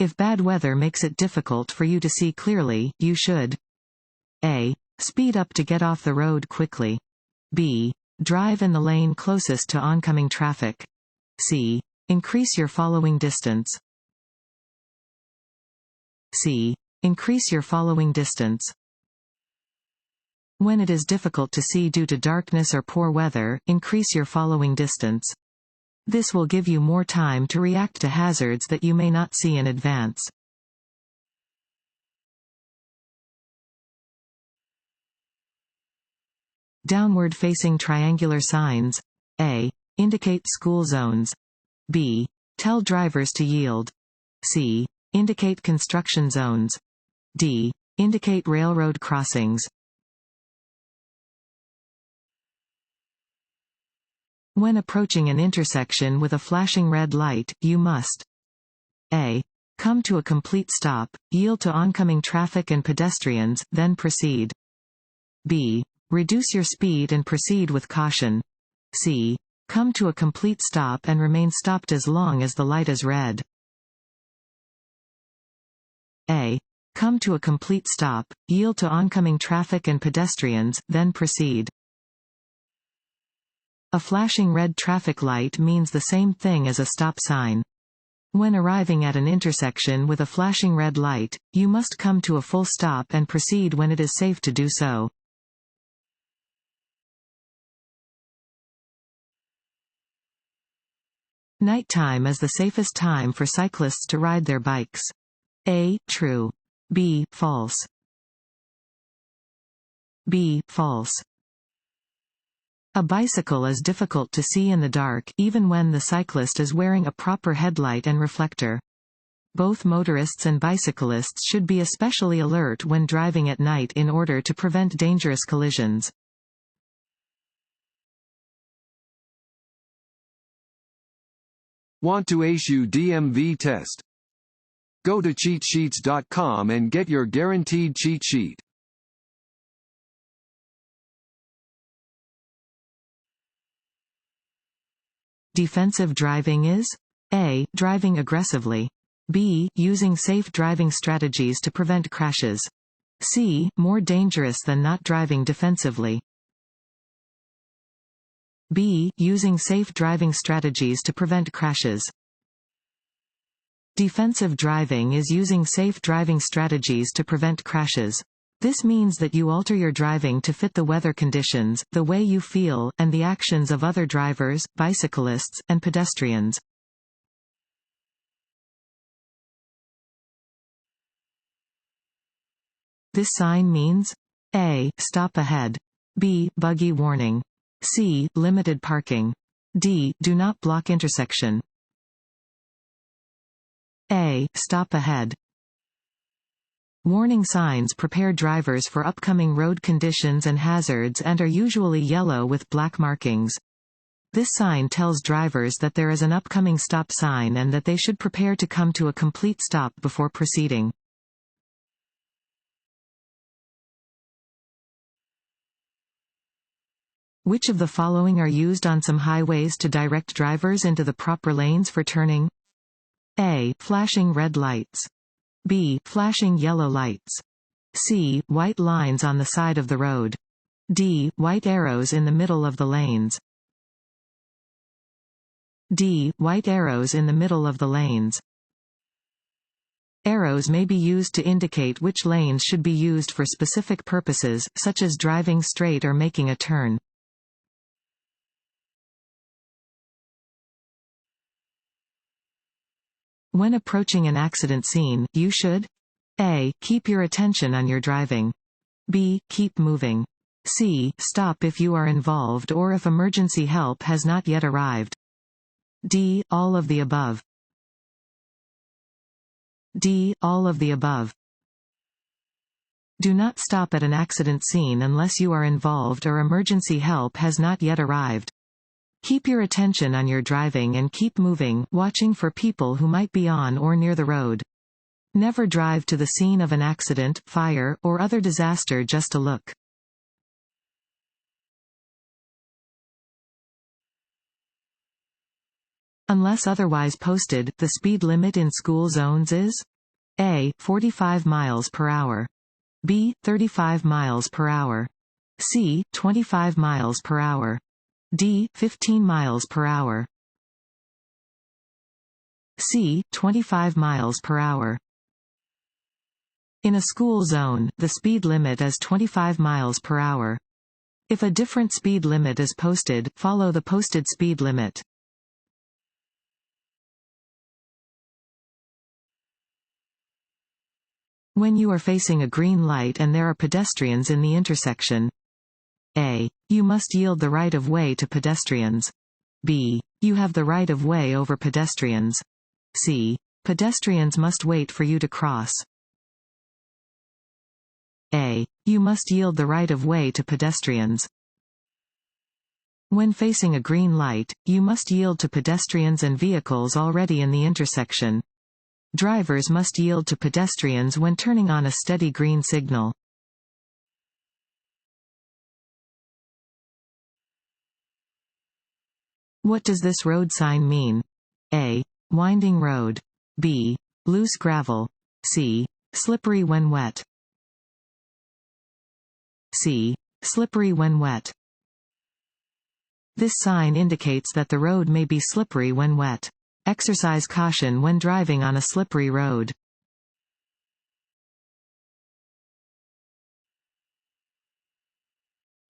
If bad weather makes it difficult for you to see clearly, you should A. Speed up to get off the road quickly. B. Drive in the lane closest to oncoming traffic. C. Increase your following distance. C. Increase your following distance. When it is difficult to see due to darkness or poor weather, increase your following distance. This will give you more time to react to hazards that you may not see in advance. Downward-facing triangular signs. A. Indicate school zones. B. Tell drivers to yield. C. Indicate construction zones. D. Indicate railroad crossings. When approaching an intersection with a flashing red light, you must A. Come to a complete stop, yield to oncoming traffic and pedestrians, then proceed. B. Reduce your speed and proceed with caution. C. Come to a complete stop and remain stopped as long as the light is red. A. Come to a complete stop, yield to oncoming traffic and pedestrians, then proceed. A flashing red traffic light means the same thing as a stop sign. When arriving at an intersection with a flashing red light, you must come to a full stop and proceed when it is safe to do so. Nighttime is the safest time for cyclists to ride their bikes. A. True. B. False. B. False. A bicycle is difficult to see in the dark, even when the cyclist is wearing a proper headlight and reflector. Both motorists and bicyclists should be especially alert when driving at night in order to prevent dangerous collisions. Want to ace your DMV test? Go to cheatsheets.com and get your guaranteed cheat sheet. Defensive driving is A. Driving aggressively. B. Using safe driving strategies to prevent crashes. C. More dangerous than not driving defensively. B. Using safe driving strategies to prevent crashes. Defensive driving is using safe driving strategies to prevent crashes. This means that you alter your driving to fit the weather conditions, the way you feel, and the actions of other drivers, bicyclists, and pedestrians. This sign means A. Stop ahead. B. Buggy warning. C. Limited parking. D. Do not block intersection. A. Stop ahead. Warning signs prepare drivers for upcoming road conditions and hazards and are usually yellow with black markings. This sign tells drivers that there is an upcoming stop sign and that they should prepare to come to a complete stop before proceeding. Which of the following are used on some highways to direct drivers into the proper lanes for turning? A. Flashing red lights. B. Flashing yellow lights. C. White lines on the side of the road. D. White arrows in the middle of the lanes. D. White arrows in the middle of the lanes. Arrows may be used to indicate which lanes should be used for specific purposes, such as driving straight or making a turn. When approaching an accident scene, you should A. Keep your attention on your driving. B. Keep moving. C. Stop if you are involved or if emergency help has not yet arrived. D. All of the above. D. All of the above. Do not stop at an accident scene unless you are involved or emergency help has not yet arrived. Keep your attention on your driving and keep moving, watching for people who might be on or near the road. Never drive to the scene of an accident, fire, or other disaster just to look. Unless otherwise posted, the speed limit in school zones is A. 45 miles per hour. B. 35 miles per hour. C. 25 miles per hour. D. 15 miles per hour. C. 25 miles per hour. In a school zone, the speed limit is 25 miles per hour. If a different speed limit is posted, follow the posted speed limit. When you are facing a green light and there are pedestrians in the intersection. A. You must yield the right of way to pedestrians. B. You have the right of way over pedestrians. C. Pedestrians must wait for you to cross. A. You must yield the right of way to pedestrians. When facing a green light, you must yield to pedestrians and vehicles already in the intersection. Drivers must yield to pedestrians when turning on a steady green signal. What does this road sign mean? A. Winding road. B. Loose gravel. C. Slippery when wet. C. Slippery when wet. This sign indicates that the road may be slippery when wet. Exercise caution when driving on a slippery road.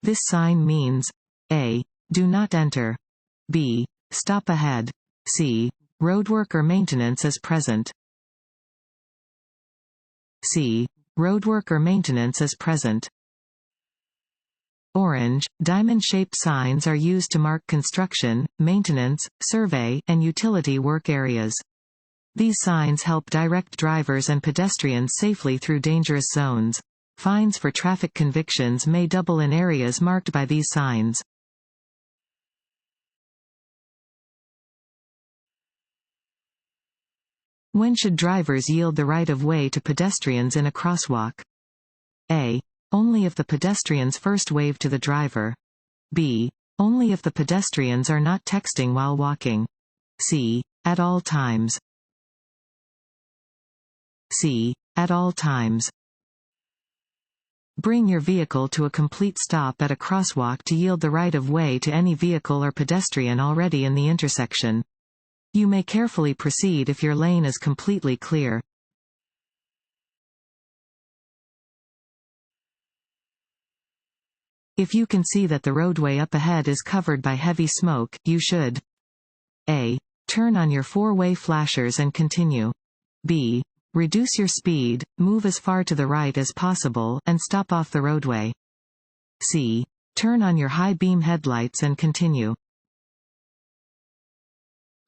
This sign means A. Do not enter. B. Stop ahead. C. Roadwork or maintenance is present. C. Roadwork or maintenance is present. Orange, diamond-shaped signs are used to mark construction, maintenance, survey, and utility work areas. These signs help direct drivers and pedestrians safely through dangerous zones. Fines for traffic convictions may double in areas marked by these signs. When should drivers yield the right of way to pedestrians in a crosswalk? A. Only if the pedestrians first wave to the driver. B. Only if the pedestrians are not texting while walking. C. At all times. C. At all times. Bring your vehicle to a complete stop at a crosswalk to yield the right of way to any vehicle or pedestrian already in the intersection. You may carefully proceed if your lane is completely clear. If you can see that the roadway up ahead is covered by heavy smoke, you should A. Turn on your four-way flashers and continue. B. Reduce your speed, move as far to the right as possible, and stop off the roadway. C. Turn on your high-beam headlights and continue.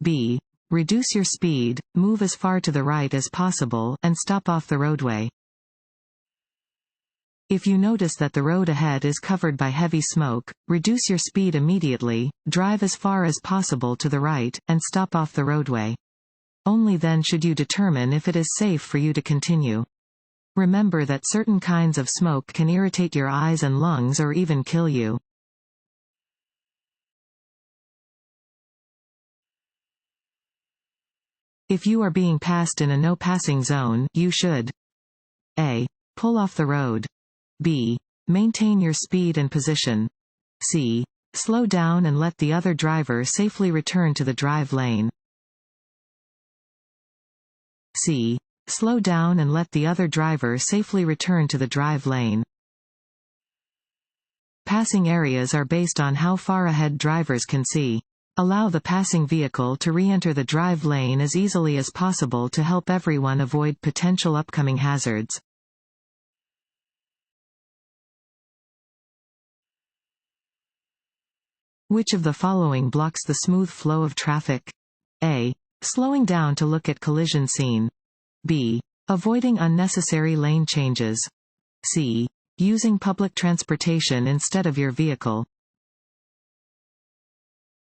B. Reduce your speed, move as far to the right as possible, and stop off the roadway. If you notice that the road ahead is covered by heavy smoke, reduce your speed immediately, drive as far as possible to the right, and stop off the roadway. Only then should you determine if it is safe for you to continue. Remember that certain kinds of smoke can irritate your eyes and lungs or even kill you. If you are being passed in a no-passing zone, you should A. Pull off the road. B. Maintain your speed and position. C. Slow down and let the other driver safely return to the drive lane. C. Slow down and let the other driver safely return to the drive lane. Passing areas are based on how far ahead drivers can see. Allow the passing vehicle to re-enter the drive lane as easily as possible to help everyone avoid potential upcoming hazards. Which of the following blocks the smooth flow of traffic? A. Slowing down to look at collision scene. B. Avoiding unnecessary lane changes. C. Using public transportation instead of your vehicle.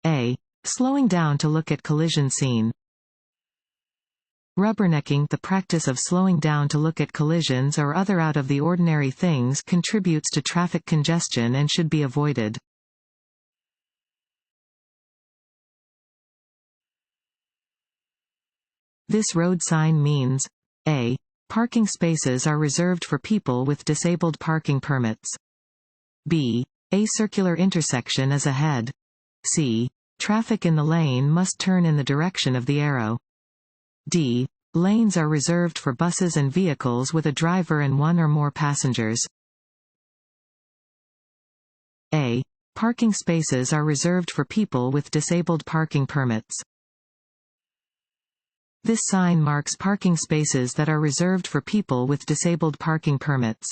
A. Slowing down to look at collision scene. Rubbernecking, the practice of slowing down to look at collisions or other out-of-the-ordinary things, contributes to traffic congestion and should be avoided. This road sign means A. Parking spaces are reserved for people with disabled parking permits. B. A circular intersection is ahead. C. Traffic in the lane must turn in the direction of the arrow. D. Lanes are reserved for buses and vehicles with a driver and one or more passengers. A. Parking spaces are reserved for people with disabled parking permits. This sign marks parking spaces that are reserved for people with disabled parking permits.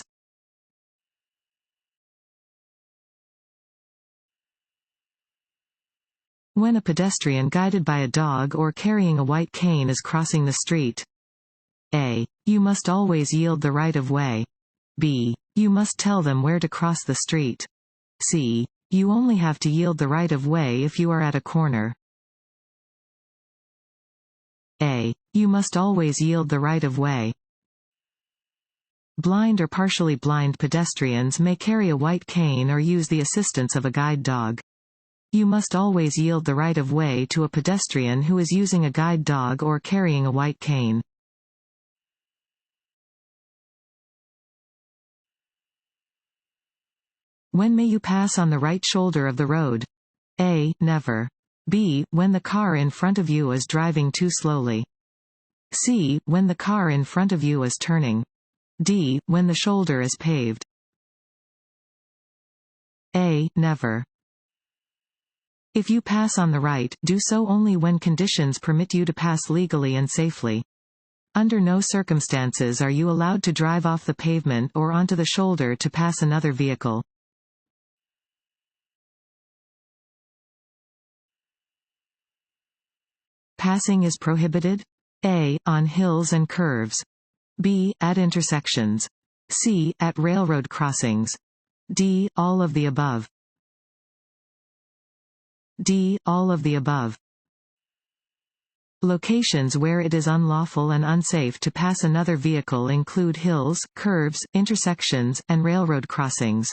When a pedestrian guided by a dog or carrying a white cane is crossing the street. A. You must always yield the right of way. B. You must tell them where to cross the street. C. You only have to yield the right of way if you are at a corner. A. You must always yield the right of way. Blind or partially blind pedestrians may carry a white cane or use the assistance of a guide dog. You must always yield the right of way to a pedestrian who is using a guide dog or carrying a white cane. When may you pass on the right shoulder of the road? A. Never. B. When the car in front of you is driving too slowly. C. When the car in front of you is turning. D. When the shoulder is paved. A. Never. If you pass on the right, do so only when conditions permit you to pass legally and safely. Under no circumstances are you allowed to drive off the pavement or onto the shoulder to pass another vehicle. Passing is prohibited? A. On hills and curves. B. At intersections. C. At railroad crossings. D. All of the above. D. All of the above. Locations where it is unlawful and unsafe to pass another vehicle include hills, curves, intersections, and railroad crossings.